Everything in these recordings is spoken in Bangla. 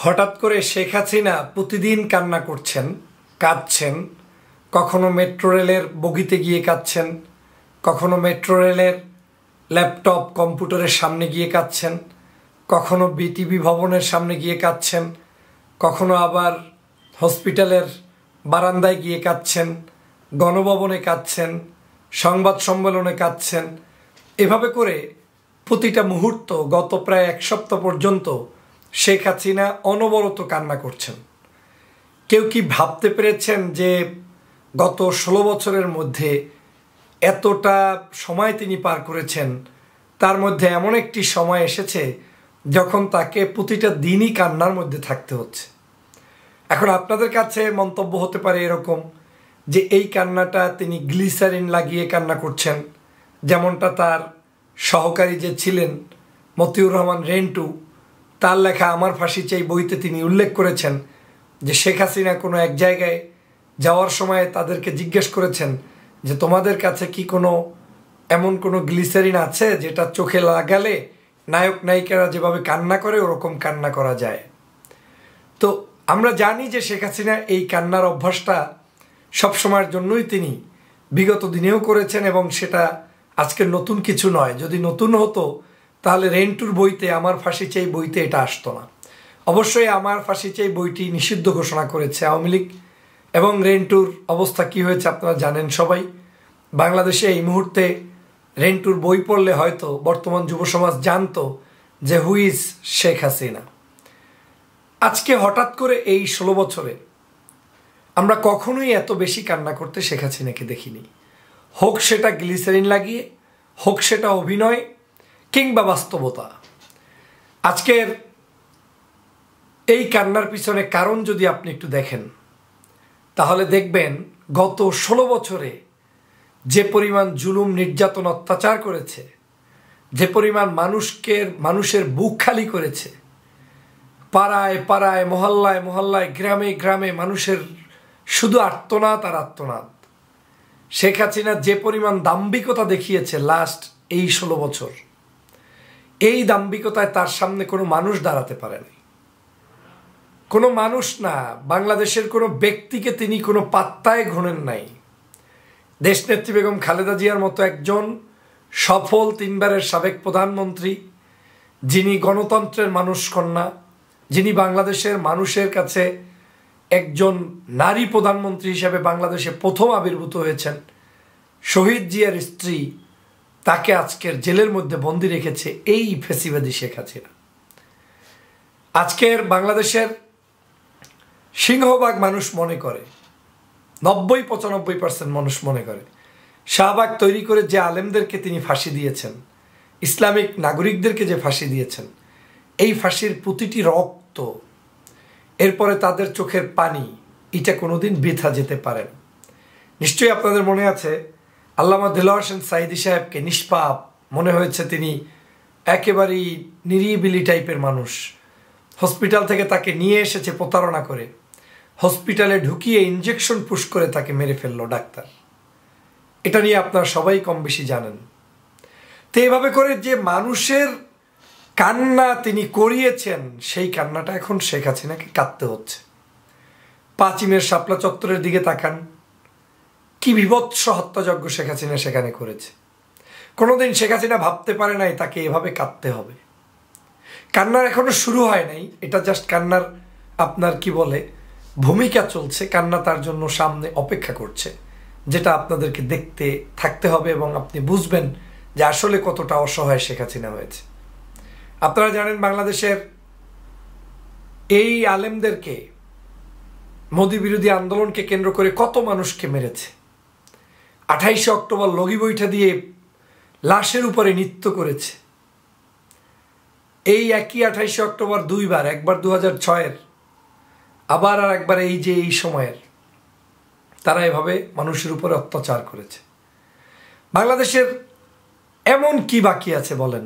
হঠাৎ করে শেখ হাসিনা প্রতিদিন কান্না করছেন, কাঁদছেন। কখনো মেট্রো রেলের বগিতে গিয়ে কাঁদছেন, কখনো মেট্রো রেলের ল্যাপটপ কম্পিউটারের সামনে গিয়ে কাঁদছেন, কখনো বিটিভি ভবনের সামনে গিয়ে কাঁদছেন, কখনো আবার হসপিটালের বারান্দায় গিয়ে কাঁদছেন, গণভবনে কাঁদছেন, সংবাদ সম্মেলনে কাঁদছেন। এভাবে করে প্রতিটা মুহূর্ত গত প্রায় এক সপ্তাহ পর্যন্ত শেখ হাসিনা অনবরত কান্না করছেন। কেউ কি ভাবতে পেরেছেন যে গত 16 বছরের মধ্যে এতটা সময় তিনি পার করেছেন, তার মধ্যে এমন একটি সময় এসেছে যখন তাকে প্রতিটা দিনই কান্নার মধ্যে থাকতে হচ্ছে। এখন আপনাদের কাছে মন্তব্য হতে পারে এরকম যে এই কান্নাটা তিনি গ্লিসারিন লাগিয়ে কান্না করছেন, যেমনটা তার সহকারী যে ছিলেন মতিউর রহমান রেন্টু, তার লেখা আমার ফাঁসি চাই বইতে তিনি উল্লেখ করেছেন যে শেখ হাসিনা কোনো এক জায়গায় যাওয়ার সময় তাদেরকে জিজ্ঞেস করেছেন যে তোমাদের কাছে কি এমন কোনো গ্লিসারিন আছে যেটা চোখে লাগালে নায়ক নায়িকারা যেভাবে কান্না করে ওরকম কান্না করা যায়। তো আমরা জানি যে শেখ হাসিনা এই কান্নার অভ্যাসটা সবসময়ের জন্যই তিনি বিগত দিনেও করেছেন এবং সেটা আজকের নতুন কিছু নয়। যদি নতুন হতো তাহলে রেন্টুর বইতে আমার ফাঁসি চাই বইতে এটা আসতো না। অবশ্যই আমার ফাঁসি চাই বইটি নিষিদ্ধ ঘোষণা করেছে আওয়ামী লীগ এবং রেন্টুর অবস্থা কি হয়েছে আপনারা জানেন সবাই। বাংলাদেশে এই মুহূর্তে রেন্টুর বই পড়লে হয়তো বর্তমান যুব সমাজ জানতো যে হু ইজ শেখ হাসিনা। আজকে হঠাৎ করে এই 16 বছরে আমরা কখনোই এত বেশি কান্না করতে শেখ হাসিনাকে দেখিনি। হোক সেটা গ্লিসারিন লাগিয়ে, হোক সেটা অভিনয় কিংবা বাস্তবতা। আজকের এই কান্নার পিছনে কারণ যদি আপনি একটু দেখেন তাহলে দেখবেন গত 16 বছরে যে পরিমাণ জুলুম নির্যাতন অত্যাচার করেছে, যে পরিমাণ মানুষের বুক খালি করেছে, পাড়ায় পাড়ায় মহল্লায় মহল্লায় গ্রামে গ্রামে মানুষের শুধু আর্তনাদ আর আর্তনাদ। শেখ হাসিনা যে পরিমাণ দাম্ভিকতা দেখিয়েছে লাস্ট এই 16 বছর, এই দাম্ভিকতায় তার সামনে কোনো মানুষ দাঁড়াতে পারেনি। কোনো মানুষ না, বাংলাদেশের কোনো ব্যক্তিকে তিনি কোনো পাত্তায় ঘোনেন নাই। দেশনেত্রী বেগম খালেদা জিয়ার মতো একজন সফল 3 বারের সাবেক প্রধানমন্ত্রী, যিনি গণতন্ত্রের মানুষ কন্যা, যিনি বাংলাদেশের মানুষের কাছে একজন নারী প্রধানমন্ত্রী হিসেবে বাংলাদেশে প্রথম আবির্ভূত হয়েছেন, শহীদ জিয়ার স্ত্রী, তাকে আজকের জেলের মধ্যে বন্দি রেখেছে এই ফ্যাসিবাদী শেখ হাসিনা। আজকের বাংলাদেশের সিংহভাগ মানুষ মনে করে, 90-95% মানুষ মনে করে শাহবাগ তৈরি করে যে আলেমদেরকে তিনি ফাঁসি দিয়েছেন, ইসলামিক নাগরিকদেরকে যে ফাঁসি দিয়েছেন, এই ফাঁসির প্রতিটি রক্ত, এরপরে তাদের চোখের পানি, এটা কোনোদিন বৃথা যেতে পারে না। নিশ্চয়ই আপনাদের মনে আছে আল্লামা দেলোয়ার হোসেন সাঈদী সাহেবকে নিষ্পাপ মনে হয়েছে, তিনি একেবারেই নিরিবিলি টাইপের মানুষ। হসপিটাল থেকে তাকে নিয়ে এসেছে প্রতারণা করে, হসপিটালে ঢুকিয়ে ইঞ্জেকশন পুশ করে তাকে মেরে ফেললো ডাক্তার। এটা নিয়ে আপনারা সবাই কম বেশি জানেন। তো এইভাবে করে যে মানুষের কান্না তিনি করিয়েছেন, সেই কান্নাটা এখন শেখ হাসিনাকে কাঁদতে হচ্ছে। 5ই মের শাপলা চত্বরের দিকে তাকান, কি বিভৎস হত্যাযজ্ঞ শেখ হাসিনা সেখানে করেছে। কোনোদিন শেখ হাসিনা ভাবতে পারে নাই তাকে এভাবে কাঁদতে হবে। কান্নার এখনো শুরু হয় নাই, এটা জাস্ট কান্নার আপনার কি বলে ভূমিকা চলছে। কান্না তার জন্য সামনে অপেক্ষা করছে, যেটা আপনাদেরকে দেখতে থাকতে হবে এবং আপনি বুঝবেন যে আসলে কতটা অসহায় শেখ হাসিনা হয়েছে। আপনারা জানেন বাংলাদেশের এই আলেমদেরকে, মোদি বিরোধী আন্দোলনকে কেন্দ্র করে কত মানুষকে মেরেছে। 28শে অক্টোবর লগি বৈঠা দিয়ে লাশের উপরে নৃত্য করেছে। এই একই 28শে অক্টোবর 2 বার, একবার 2006-এর, আবার আর একবার এই সময়ের, তারা এভাবে মানুষের উপরে অত্যাচার করেছে। বাংলাদেশের এমন কি বাকি আছে বলেন?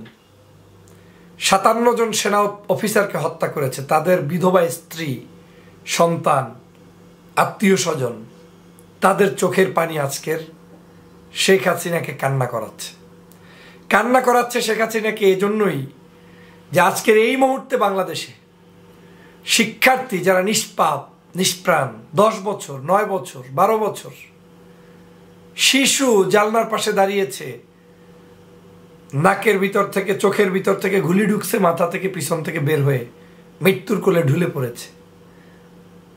57 জন সেনা অফিসারকে হত্যা করেছে, তাদের বিধবা স্ত্রী, সন্তান, আত্মীয় স্বজন, তাদের চোখের পানি আজকের শেখ হাসিনাকে কান্না করাচ্ছে শেখ হাসিনাকে এজন্যই যে আজকের এই মুহূর্তে বাংলাদেশে শিক্ষার্থী যারা নিষ্পাপ নিষ্প্রাণ, 10 বছর, 9 বছর, 12 বছর, শিশু জানলার পাশে দাঁড়িয়েছে, নাকের ভিতর থেকে চোখের ভিতর থেকে গুলি ঢুকছে, মাথা থেকে পিছন থেকে বের হয়ে মৃত্যুর কোলে ঢুলে পড়েছে।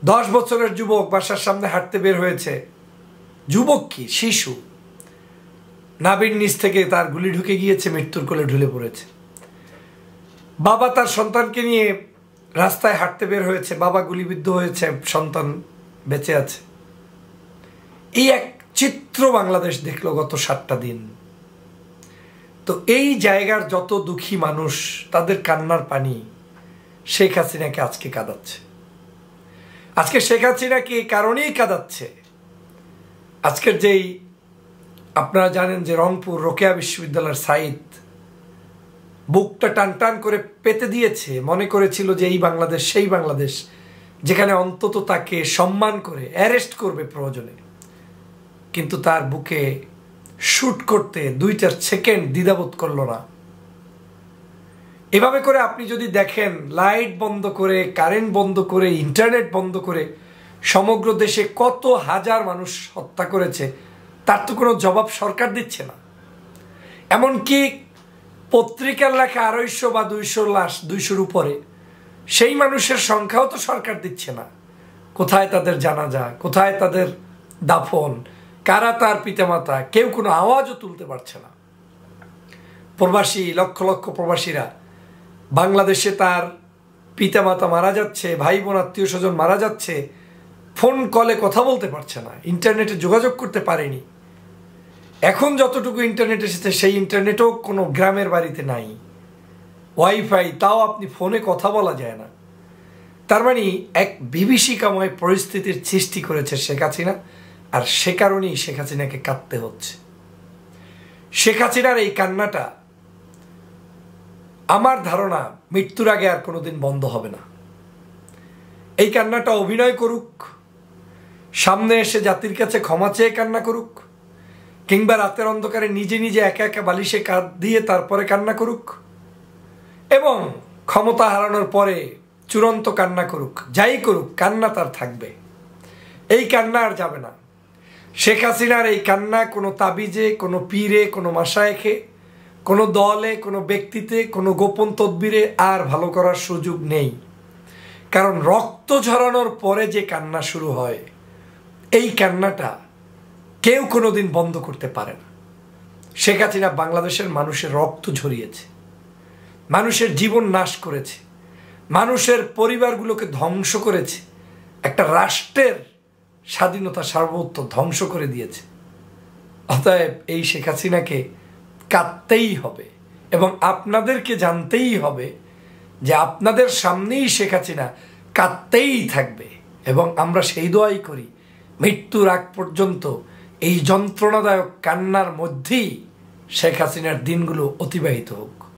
10 বছরের যুবক বাসার সামনে হাঁটতে বের হয়েছে, যুবক কি শিশু, নাভির নিচ থেকে তার গুলি ঢুকে গিয়েছে, মৃত্যুর কোলে ঢুলে পড়েছে। বাবা তার সন্তানকে নিয়ে রাস্তায় হাঁটতে বের হয়েছে, বাবা গুলিবিদ্ধ হয়েছে, সন্তান বেঁচে আছে। এই এক চিত্র বাংলাদেশ দেখলো গত 7টা দিন। তো এই জায়গার যত দুঃখী মানুষ, তাদের কান্নার পানি শেখ হাসিনাকে আজকে কাঁদাচ্ছে। আজকে শেখ হাসিনাকে এই কারণেই কাঁদাচ্ছে, আজকের যেই আপনারা জানেন যে রংপুর রোকেয়া বিশ্ববিদ্যালয়ের সাইদ বুকটা টান টান করে পেতে দিয়েছে, মনে করেছিল যে এই বাংলাদেশ সেই বাংলাদেশ যেখানে অন্তত তাকে সম্মান করে অ্যারেস্ট করবে প্রয়োজনে, কিন্তু তার বুকে শুট করতে 2 সেকেন্ড দ্বিধাবোধ করলো না। এভাবে করে আপনি যদি দেখেন, লাইট বন্ধ করে, কারেন্ট বন্ধ করে, ইন্টারনেট বন্ধ করে সমগ্র দেশে কত হাজার মানুষ হত্যা করেছে, তার তো কোনো জবাব সরকার দিচ্ছে না। এমনকি পত্রিকার লেখা 250 বা 200 লাশ, 200-র উপরে, সেই মানুষের সংখ্যাও তো সরকার দিচ্ছে না। কোথায় তাদের জানাজা, কোথায় তাদের দাফন, কারা তার পিতামাতা, কেউ কোনো আওয়াজও তুলতে পারছে না। প্রবাসী, লক্ষ লক্ষ প্রবাসীরা বাংলাদেশে তার পিতামাতা মারা যাচ্ছে, ভাই বোন আত্মীয় স্বজন মারা যাচ্ছে, ফোন কলে কথা বলতে পারছে না, ইন্টারনেটে যোগাযোগ করতে পারেনি। এখন যতটুকু ইন্টারনেট এসেছে সেই ইন্টারনেটও কোনো গ্রামের বাড়িতে নাই, ওয়াইফাই, তাও আপনি ফোনে কথা বলা যায় না। তার মানে এক বিভীষিকাময় পরিস্থিতির সৃষ্টি করেছে শেখ হাসিনা, আর সে কারণেই শেখ হাসিনাকে কাঁদতে হচ্ছে। শেখ হাসিনার এই কান্নাটা আমার ধারণা মৃত্যুর আগে আর কোনোদিন বন্ধ হবে না। এই কান্নাটা অভিনয় করুক, সামনে এসে জাতির কাছে ক্ষমা চেয়ে কান্না করুক, কিংবা রাতের অন্ধকারে নিজে নিজে একা একা বালিশে কাঁধ দিয়ে তারপরে কান্না করুক, এবং ক্ষমতা হারানোর পরে চূড়ান্ত কান্না করুক, যাই করুক, কান্না তার থাকবে। এই কান্না আর যাবে না। শেখ হাসিনার এই কান্না কোনো তাবিজে, কোনো পীরে, কোনো মাশায়েখে, কোনো দলে, কোনো ব্যক্তিতে, কোনো গোপন তদবিরে আর ভালো করার সুযোগ নেই। কারণ রক্ত ঝরানোর পরে যে কান্না শুরু হয়, এই কান্নাটা কেউ কোনোদিন বন্ধ করতে পারে না। শেখ হাসিনা বাংলাদেশের মানুষের রক্ত ঝরিয়েছে, মানুষের জীবন নাশ করেছে, মানুষের পরিবারগুলোকে ধ্বংস করেছে, একটা রাষ্ট্রের স্বাধীনতা সার্বভৌমত্ব ধ্বংস করে দিয়েছে। অতএব এই শেখ হাসিনাকে কাঁদতেই হবে, এবং আপনাদেরকে জানতেই হবে যে আপনাদের সামনেই শেখ হাসিনা কাঁদতেই থাকবে। এবং আমরা সেই দোয়াই করি, মৃত্যুর আগ পর্যন্ত এই যন্ত্রণাদায়ক কান্নার মধ্যেই শেখ হাসিনার দিনগুলো অতিবাহিত হোক।